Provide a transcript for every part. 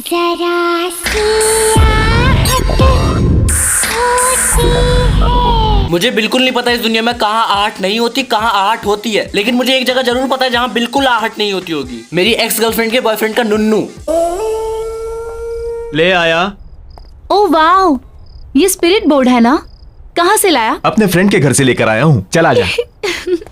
जरा सी आहट होती है। मुझे बिल्कुल नहीं पता इस दुनिया में कहाँ आहट नहीं होती, कहाँ आहट होती है, लेकिन मुझे एक जगह जरूर पता है जहाँ बिल्कुल आहट नहीं होती होगी। मेरी एक्स गर्लफ्रेंड के बॉयफ्रेंड का नुन्नू। ले आया। ओह वाओ, ये स्पिरिट बोर्ड है ना? कहाँ से लाया? अपने फ्रेंड के घर से लेकर आया हूँ, चला जा।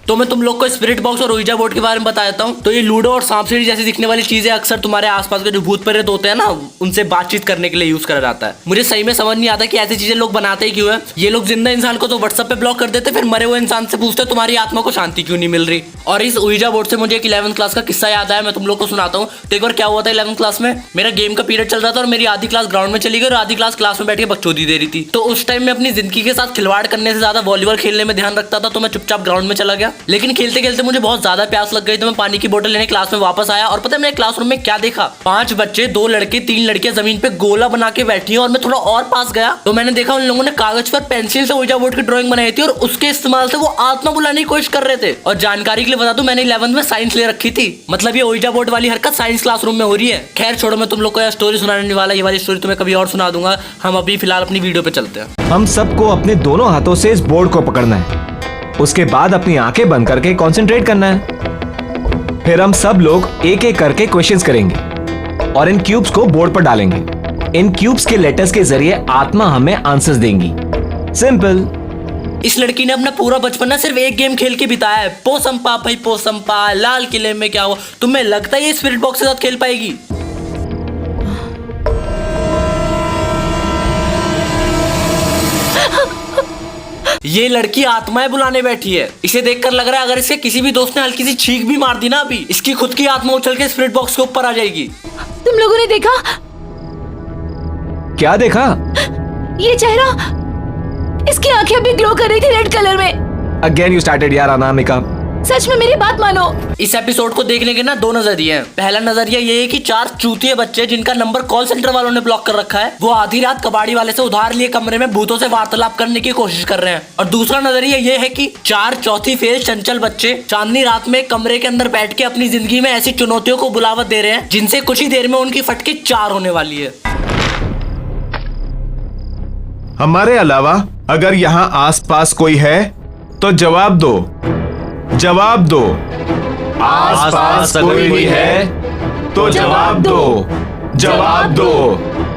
तो मैं तुम लोग को स्पिरिट बॉक्स और ओइजा बोर्ड के बारे में बता देता हूँ। तो ये लूडो और सांप सीढ़ी जैसी दिखने वाली चीजें अक्सर तुम्हारे आसपास के जो भूत प्रेत होते हैं ना, उनसे बातचीत करने के लिए यूज करा जाता है। मुझे सही में समझ नहीं आता कि ऐसी चीजें लोग बनाते ही क्यों है। ये लोग जिंदा इंसान को तो व्हाट्सएप पे ब्लॉक कर देते, फिर मरे हुए इंसान से पूछते तुम्हारी आत्मा को शांति क्यों नहीं मिल रही। और इस ओइजा बोर्ड से मुझे एक 11th क्लास का किस्सा याद आया, मैं तुम लोग को सुनाता हूँ। तो एक बार क्या हुआ था 11th क्लास में, मेरा गेम का पीरियड चल रहा था और मेरी आधी क्लास ग्राउंड में चली गई और आधी क्लास में बैठ के बकचोदी दे रही थी। तो उस टाइम मैं अपनी जिंदगी के साथ खिलवाड़ करने से ज्यादा वॉलीबॉल खेलने में ध्यान रखता था, तो मैं चुपचाप ग्राउंड में चला गया। लेकिन खेलते खेलते मुझे बहुत ज्यादा प्यास लग गई, तो मैं पानी की बोतल लेने क्लास में वापस आया और पता है मैंने क्लासरूम में क्या देखा? 5 बच्चे, 2 लड़के 3 लड़कियां जमीन पे गोला बना के बैठी हैं। और मैं थोड़ा और पास गया तो मैंने देखा उन लोगों ने कागज पर पेंसिल से ओइजा बोर्ड की ड्राइंग बनाई थी और उसके इस्तेमाल से वो आत्मा बुलाने की कोशिश कर रहे थे। और जानकारी के लिए बता दूं, मैंने 11th में साइंस ले रखी थी, मतलब ये ओइजा बोर्ड वाली हरकत साइंस क्लासरूम में हो रही है। खैर छोड़ो, मैं तुम लोग को यह स्टोरी सुनाने वाला, ये वाली स्टोरी तुम्हें कभी और सुना दूंगा। हम अभी फिलहाल अपनी वीडियो पे चलते हैं। हम सबको अपने दोनों हाथों से इस बोर्ड को पकड़ना है, उसके बाद अपनी आंखें बंद करके कंसंट्रेट करना है। फिर हम सब लोग एक एक करके क्वेश्चंस करेंगे और इन क्यूब्स को बोर्ड पर डालेंगे। इन क्यूब्स के लेटर्स के जरिए आत्मा हमें आंसर्स देंगी। सिंपल। इस लड़की ने अपना पूरा बचपन ना सिर्फ एक गेम खेल के बिताया है, पोसंपा भाई पोसंपा। लाल किले में क्या हुआ? तुम्हें लगता है ये स्पिरिट बॉक्स के साथ खेल पाएगी? ये लड़की आत्माएं बुलाने बैठी है। इसे देखकर लग रहा है अगर इसके किसी भी दोस्त ने हल्की सी छींक भी मार दी ना, अभी इसकी खुद की आत्मा उछल के स्पिरिट बॉक्स के ऊपर आ जाएगी। तुम लोगों ने देखा? क्या देखा? ये चेहरा, इसकी आंखें अभी ग्लो कर रही थी रेड कलर में। अगेन यू स्टार्टेड यार अनामिका। सच में मेरी बात मानो। इस एपिसोड को देखने के ना 2 नजरिए हैं। पहला नजरिया ये है कि 4 चूतिए बच्चे जिनका नंबर कॉल सेंटर वालों ने ब्लॉक कर रखा है, वो आधी रात कबाड़ी वाले से उधार लिए कमरे में भूतों से वार्तालाप करने की कोशिश कर रहे हैं। और दूसरा नजरिया ये है कि 4 चौथी फेल चंचल बच्चे चांदनी रात में कमरे के अंदर बैठ के अपनी जिंदगी में ऐसी चुनौतियों को बुलावत दे रहे हैं जिनसे कुछ ही देर में उनकी फटके 4 होने वाली है। हमारे अलावा अगर यहाँ आसपास कोई है तो जवाब दो, जवाब दो। आसपास कोई भी है तो जवाब दो, जवाब दो।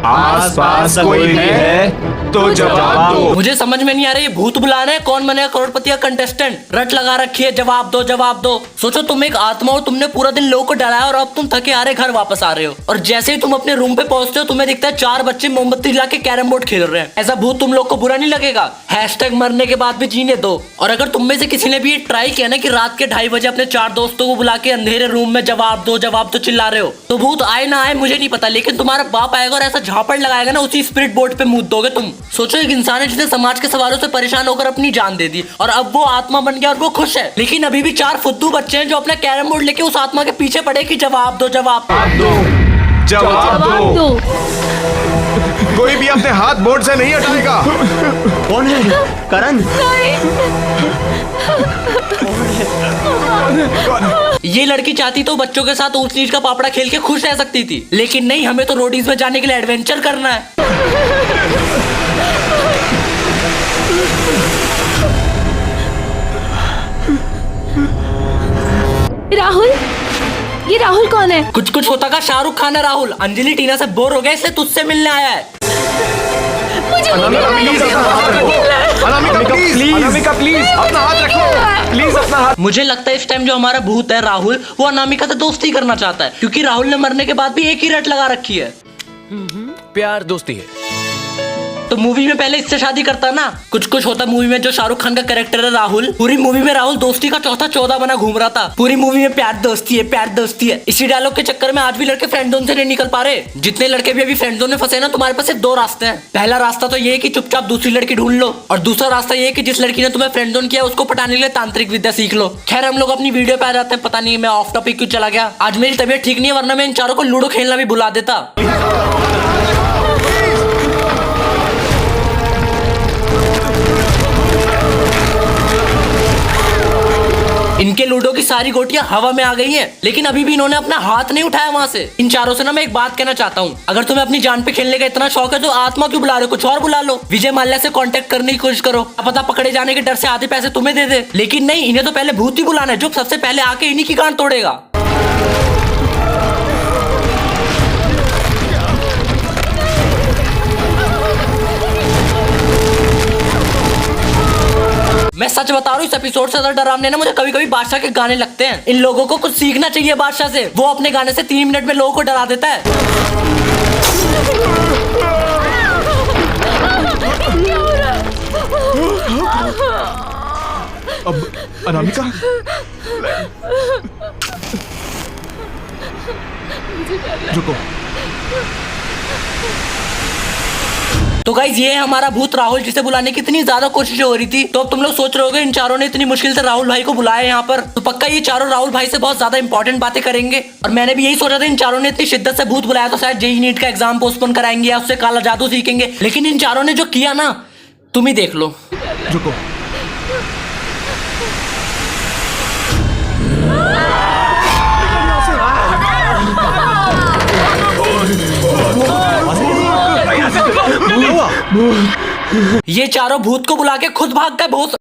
आसपास कोई भी है तो जवाब दो। मुझे समझ में नहीं आ रहा ये भूत बुला रहे हैं, कौन बनेगा करोड़पति का कंटेस्टेंट? रट लगा रखी है, जवाब दो जवाब दो। सोचो तुम एक आत्मा हो, तुमने पूरा दिन लोगों को डराया और अब तुम थके हारे घर वापस आ रहे हो और जैसे ही तुम अपने रूम पे पहुंचते हो तुम्हें दिखता है 4 बच्चे मोमबत्ती जला के कैरम बोर्ड खेल रहे हैं। ऐसा भूत तुम लोग को बुरा नहीं लगेगा? हैशटैग मरने के बाद भी जीने दो। और अगर तुम में से किसी ने भी ये ट्राई किया ना कि रात के 2:30 बजे अपने 4 दोस्तों को बुला के अंधेरे रूम में जवाब दो चिल्ला रहे हो, तो भूत आए ना आए मुझे नहीं पता, लेकिन तुम्हारा बाप आएगा और ऐसा झापड़ लगाएगा ना, उसी स्पिरिट बोर्ड पे मूत दोगे तुम। सोचो एक इंसान है जिसने समाज के सवालों से परेशान होकर अपनी जान दे दी और अब वो आत्मा बन गया और वो खुश है, लेकिन अभी भी 4 फुद्दू बच्चे हैं जो अपना कैरम बोर्ड लेके उस आत्मा के पीछे पड़े कि जवाब दो जवाब दो। जवाब दो। कोई भी अपने हाथ बोर्ड से नहीं हटाएगा। कौन है? करण? ये लड़की चाहती तो बच्चों के साथ ऊंच नीच का पापड़ा खेल के खुश रह सकती थी, लेकिन नहीं, हमें तो रोडीज में जाने के लिए एडवेंचर करना है। राहुल, ये राहुल कौन है? कुछ होता का शाहरुख खान है राहुल। अंजलि टीना से बोर हो गया इसलिए तुझसे मिलने आया है। मुझे अनामिका प्लीज अपना हाथ रखो, प्लीज अपना हाथ। मुझे लगता है इस टाइम जो हमारा भूत है राहुल, वो अनामिका से दोस्ती करना चाहता है, क्योंकि राहुल ने मरने के बाद भी एक ही रट लगा रखी है। प्यार दोस्ती है। तो मूवी में पहले इससे शादी करता ना। कुछ होता मूवी में जो शाहरुख खान का कैरेक्टर है राहुल, पूरी मूवी में राहुल दोस्ती का चौथा 14 बना घूम रहा था। पूरी मूवी में प्यार दोस्ती है, प्यार दोस्ती है। इसी डायलॉग के चक्कर में आज भी लड़के फ्रेंड जोन से नहीं निकल पा रहे। जितने लड़के भी अभी फ्रेंड जोन में फंसे ना, तुम्हारे पास सिर्फ 2 रास्ते हैं। पहला रास्ता तो ये है कि चुपचाप दूसरी लड़की ढूंढ लो, और दूसरा रास्ता ये है कि जिस लड़की ने तुम्हें फ्रेंड जोन किया उसको पटाने के लिए तांत्रिक विद्या सीख लो। खैर हम लोग अपनी वीडियो पे आ जाते हैं। पता नहीं मैं ऑफ टॉपिक क्यों चला गया। आज मेरी तबीयत ठीक नहीं है, वरना मैं इन चारों को लूडो खेलना भी बुला देता। इनके लूडो की सारी गोटियां हवा में आ गई हैं, लेकिन अभी भी इन्होंने अपना हाथ नहीं उठाया वहां से। इन चारों से ना मैं एक बात कहना चाहता हूँ, अगर तुम्हें अपनी जान पे खेलने का इतना शौक है तो आत्मा क्यों बुला रहे हो, कुछ और बुला लो। विजय माल्या से कांटेक्ट करने की कोशिश करो, पता पकड़े जाने के डर से आधे पैसे तुम्हें दे दे। लेकिन नहीं, इन्हें तो पहले भूत ही बुलाना है जो सबसे पहले आके इन्हीं की गांड तोड़ेगा। मैं सच बता रहा हूँ, इस एपिसोड से ज्यादा डरावने ना मुझे कभी कभी बादशाह के गाने लगते हैं। इन लोगों को कुछ सीखना चाहिए बादशाह से, वो अपने गाने से 3 मिनट में लोगों को डरा देता है। अब अनामिका, रुको। तो गाइज ये है हमारा भूत राहुल, जिसे बुलाने की इतनी ज्यादा कोशिश हो रही थी। तो अब तुम लोग सोच रहे होगे इन चारों ने इतनी मुश्किल से राहुल भाई को बुलाया यहाँ पर, तो पक्का ये चारों राहुल भाई से बहुत ज्यादा इंपॉर्टेंट बातें करेंगे। और मैंने भी यही सोचा था, इन चारों ने इतनी शिद्दत से भूत बुलाया तो शायद जेईई नीट का एग्जाम पोस्टपोन कराएंगे या उससे काला जादू सीखेंगे। लेकिन इन चारों ने जो किया ना, तुम ही देख लो। रुको। ये चारों भूत को बुला के खुद भाग गए। बहुत